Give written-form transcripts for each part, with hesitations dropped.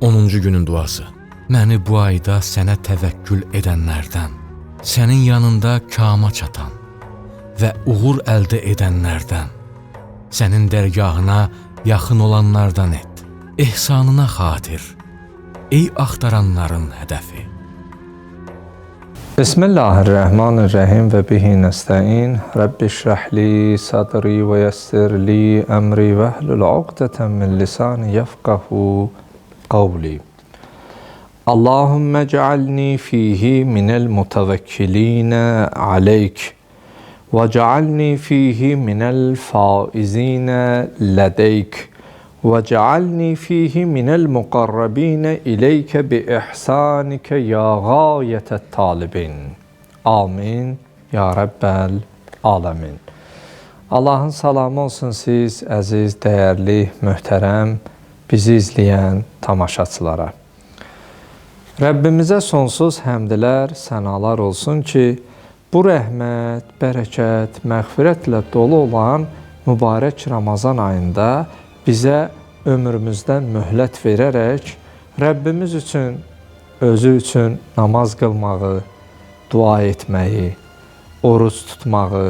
10-cu günün duası. Məni bu ayda sənə təvəkkül edənlərdən, sənin yanında kama çatan və uğur əldə edənlərdən, sənin dərgahına yaxın olanlardan et. İhsanına xatir, ey axtaranların hədəfi. Bismillahirrahmanirrahim və bihi nəstəin. Rabbi şrəhli sadri və yəssirli əmri və hlul uqdətən min lisani yəfqahu qavli. Allahümmə cealni fihi minəl mutavəkkilinə aleyk və cealni fihi minəl faizinə lədeyk və cealni fihi minəl muqarrabinə ileykə bi ihsanikə ya gayətət talibin. Amin. Ya Rəbbəl aləmin. Allahın salamı olsun siz, əziz, dəyərli, möhtərəm, bizi izləyən tamaşaçılara. Rəbbimizə sonsuz həmdlər, sənalar olsun ki, bu rəhmət, bərəkət, məğfirətlə dolu olan mübarək Ramazan ayında bizə ömrümüzdən möhlət verərək Rəbbimiz üçün, özü üçün namaz qılmağı, dua etməyi, oruç tutmağı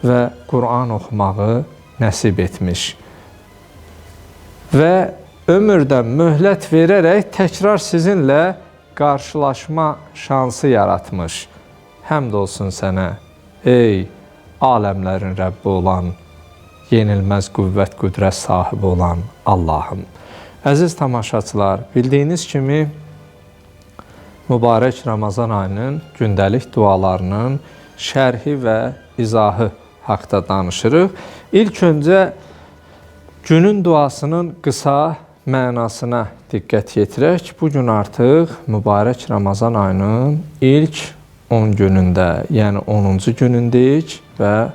və Qur'an oxumağı nəsib etmiş. Və ömürdən möhlət verərək təkrar sizinlə qarşılaşma şansı yaratmış. Həmd olsun sənə, ey aləmlərin Rəbbi olan, yenilməz qüvvət, qüdrət sahibi olan Allahım. Əziz tamaşaçılar, bildiyiniz kimi mübarək Ramazan ayının gündəlik dualarının şərhi və izahı haqda danışırıq. İlk öncə günün duasının qısa mənasına diqqət yetirək. Bugün artıq mübarək Ramazan ayının ilk 10 günündə, yəni 10-cu günündəyik və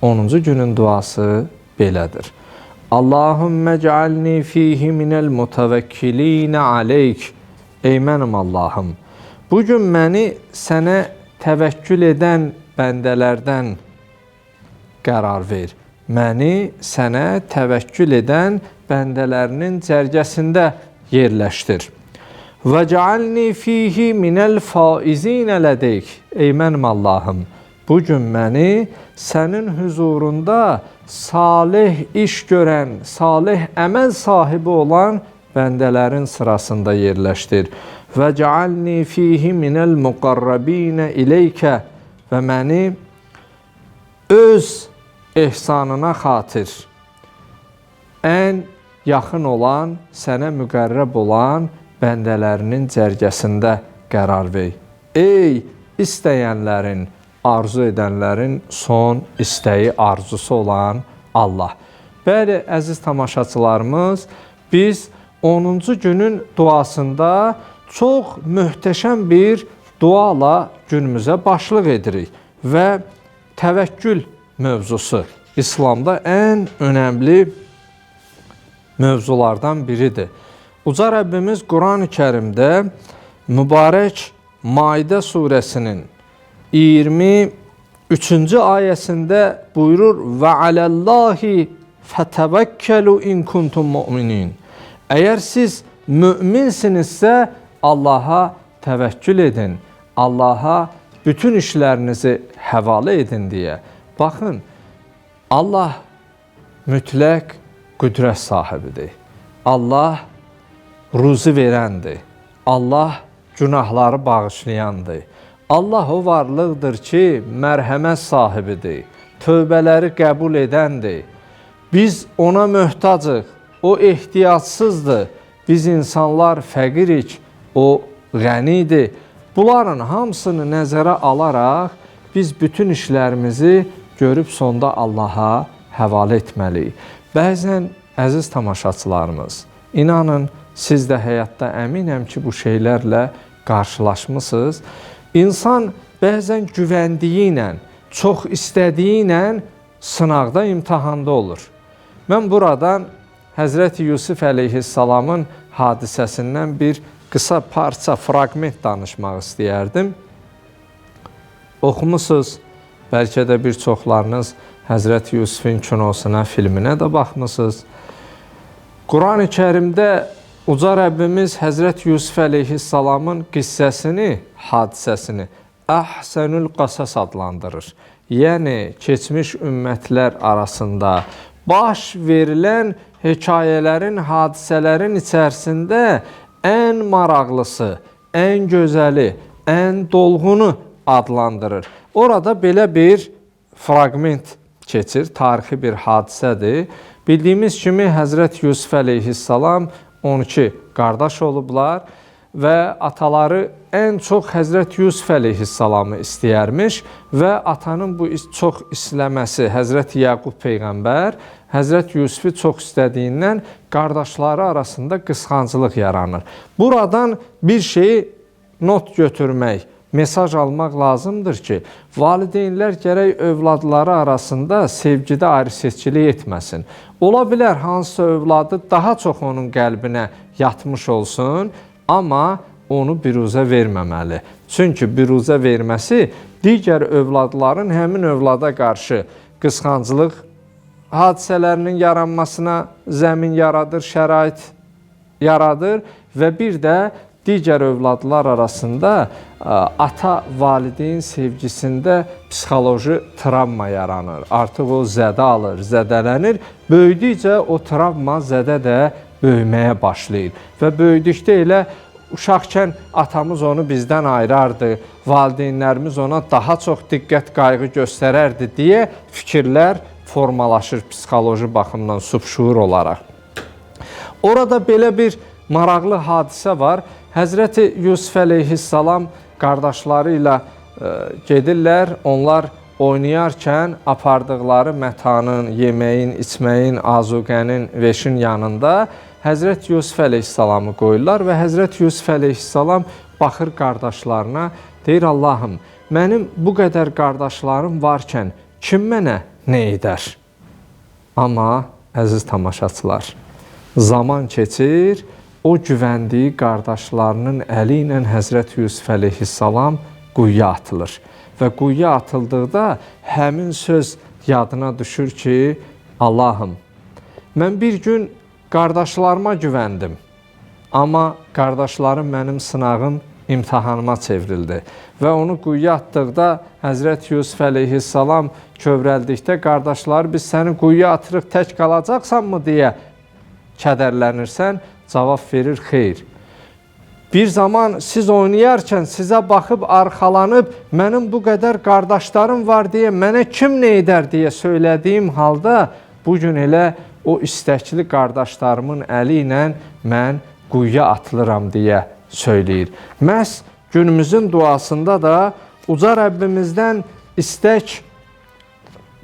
10-cu günün duası belədir. Allahümmə cealni fihi minəl mutavəkkilinə aleyk. Ey mənim Allahım, bugün məni sənə təvəkkül edən bəndələrdən qərar ver. Məni sənə təvəkkül edən bəndələrinin cərgəsində yerləşdir. Və cealni fihi minəl faizinə lədeyk. Ey mənim Allahım, bugün məni sənin huzurunda salih iş görən, salih əməl sahibi olan bəndələrin sırasında yerləşdir. Və cealni fihi minəl muqarrabinə ileykə. Və məni öz ehsanına xatir, ən yaxın olan, sənə müqərrəb olan bəndələrinin cərgəsində qərar ver. Ey istəyənlərin, arzu edənlərin son istəyi, arzusu olan Allah. Bəli, əziz tamaşaçılarımız, biz 10-cu günün duasında çox möhtəşəm bir duala günümüzə başlıq edirik və təvəkkül mövzusu İslamda ən önəmli mövzulardan biridir. Uca Rəbbimiz Quran-ı Kərimdə mübarək Maidə surəsinin 23-cü ayəsində buyurur və aləllahi fətəvəkkəlu in kuntum mu'minin. Əgər siz müminsinizsə Allaha təvəkkül edin, Allaha bütün işlərinizi həvalə edin deyə. Baxın, Allah mütləq qüdrət sahibidir. Allah ruzi verəndir. Allah günahları bağışlayandır. Allah o varlıqdır ki, mərhəmət sahibidir. Tövbələri qəbul edəndir. Biz ona möhtacıq. O ehtiyacsızdır. Biz insanlar fəqirik. O qənidir. Bunların hamısını nəzərə alaraq biz bütün işlərimizi görüb sonda Allaha həvalə etməliyik. Bəzən əziz tamaşaçılarımız, inanın siz də həyatda əminəm ki, bu şeylərlə qarşılaşmısınız. İnsan bəzən güvəndiyi ilə, çox istədiyi ilə sınaqda, imtahanda olur. Mən buradan Həzrəti Yusuf əleyhissalamın hadisəsindən bir qısa parça, fraqment danışmaq istəyərdim. Oxumusunuz, bəlkə də bir çoxlarınız Həzrəti Yusufun kinosuna, filminə də baxmısınız. Quran-ı Kərimdə Uca Rəbbimiz Həzrət Yusuf əleyhissalamın qissəsini, hadisəsini Əhsənül Qasas adlandırır. Yəni, keçmiş ümmətlər arasında baş verilən hekayələrin, hadisələrin içərisində ən maraqlısı, ən gözəli, ən dolğunu adlandırır. Orada belə bir fraqment keçir, tarixi bir hadisədir. Bildiyimiz kimi Həzrət Yusuf əleyhissalam 12 qardaş olublar və ataları ən çox Həzrət Yusuf əleyhissalamı istəyərmiş və atanın bu çox istəməsi Həzrət Yaqub Peyğəmbər Həzrət Yusufu çox istədiyindən qardaşları arasında qısqanclıq yaranır. Buradan bir şeyi not götürmək, mesaj almaq lazımdır ki, valideynlər gərək övladları arasında sevgidə ayrı-seçkilik etməsin. Ola bilər hansısa övladı daha çox onun qəlbinə yatmış olsun, amma onu biruzə verməməli. Çünki biruzə verməsi digər övladların həmin övlada qarşı qısqanclıq hadisələrinin yaranmasına zəmin yaradır, şərait yaradır və bir də digər övladlar arasında ata-valideyn sevgisində psixoloji travma yaranır. Artıq o zədə alır, zədələnir. Böyüdükcə o travma, zədə də böyüməyə başlayır. Və böyüdükdə elə uşaqkən atamız onu bizdən ayırardı, valideynlərimiz ona daha çox diqqət, qayğı göstərərdi deyə fikirlər formalaşır psixoloji baxımdan, subşuur olaraq. Orada belə bir maraqlı hadisə var. Həzrəti Yusuf əleyhissalam qardaşları ilə gedirlər. Onlar oynayarkən apardıqları mətanın, yeməyin, içməyin, azuqənin, veşin yanında Həzrət Yusuf əleyhissalamı qoyurlar və Həzrət Yusuf əleyhissalam baxır qardaşlarına, deyir Allahım, mənim bu qədər qardaşlarım varkən kim mənə nə edər? Amma əziz tamaşaçılar, zaman keçir, o güvəndiyi qardaşlarının əli ilə Həzrət Yusuf əleyhissalam quyuya atılır. Və quyuya atıldıqda həmin söz yadına düşür ki, Allahım, mən bir gün qardaşlarıma güvəndim, amma qardaşlarım mənim sınağım, imtahanıma çevrildi. Və onu quyuya atdıqda Həzrət Yusuf əleyhissalam kövrəldikdə qardaşları biz səni quyuya atırıq, tək qalacaqsanmı deyə kədərlənirsən, cavab verir, xeyr. Bir zaman siz oynayarkən sizə baxıb, arxalanıb, mənim bu qədər qardaşlarım var deyə, mənə kim nə edər deyə söylədiyim halda, bugün elə o istəkli qardaşlarımın əli ilə mən quyuya atılıram deyə söyləyir. Məhz günümüzün duasında da uca Rəbbimizdən istək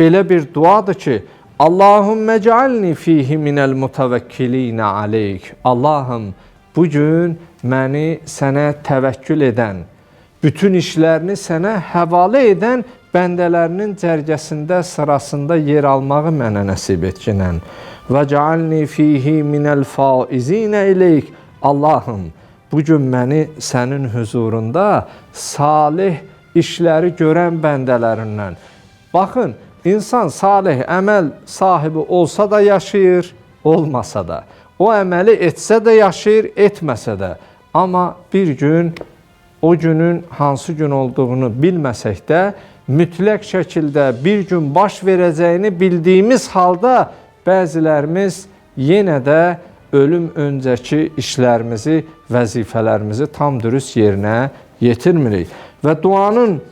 belə bir duadır ki, Allahümmə cealni fihi minəl mutavəkkilinə aleyk. Allahım, bugün məni sənə təvəkkül edən, bütün işlərini sənə həvalə edən bəndələrinin cərgəsində, sırasında yer almağı mənə nəsib etkinən. Və cealni fihi minəl faizinə ileyk. Allahım, bugün məni sənin huzurunda salih işləri görən bəndələrindən. Baxın, İnsan salih əməl sahibi olsa da yaşayır, olmasa da. O əməli etsə də yaşayır, etməsə də. Amma bir gün, o günün hansı gün olduğunu bilməsək də, mütləq şəkildə bir gün baş verəcəyini bildiyimiz halda bəzilərimiz yenə də ölüm öncəki işlərimizi, vəzifələrimizi tam dürüst yerinə yetirmirik. Və duanın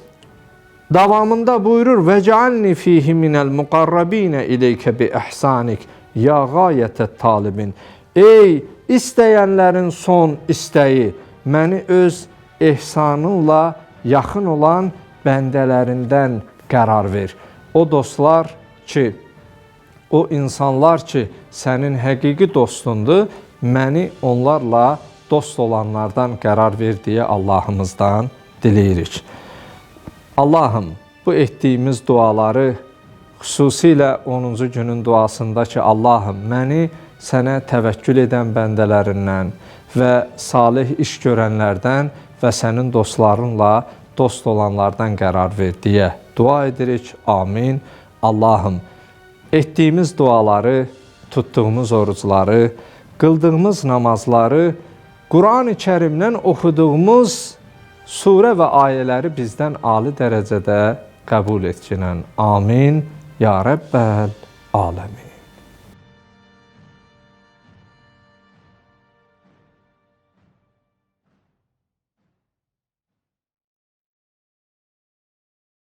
davamında buyurur və cealni fihi minəl muqarrabinə ileykə bi ihsanik ya gayətət talibin. Ey istəyənlərin son istəyi, məni öz ehsanınla yaxın olan bəndələrindən qərar ver. O dostlar ki, o insanlar ki, sənin həqiqi dostundur, məni onlarla dost olanlardan qərar ver deyə Allahımızdan diləyirik. Allahım, bu etdiyimiz duaları, xüsusilə 10-cu günün duasında ki, Allahım, məni sənə təvəkkül edən bəndələrindən və salih iş görənlərdən və sənin dostlarınla dost olanlardan qərar ver deyə dua edirik. Amin. Allahım, etdiyimiz duaları, tutduğumuz orucları qıldığımız namazları, Qur'an-ı Kərimdən oxuduğumuz surə və ayələri bizdən ali dərəcədə qəbul etkinən. Amin. Ya Rəbbəl aləmin.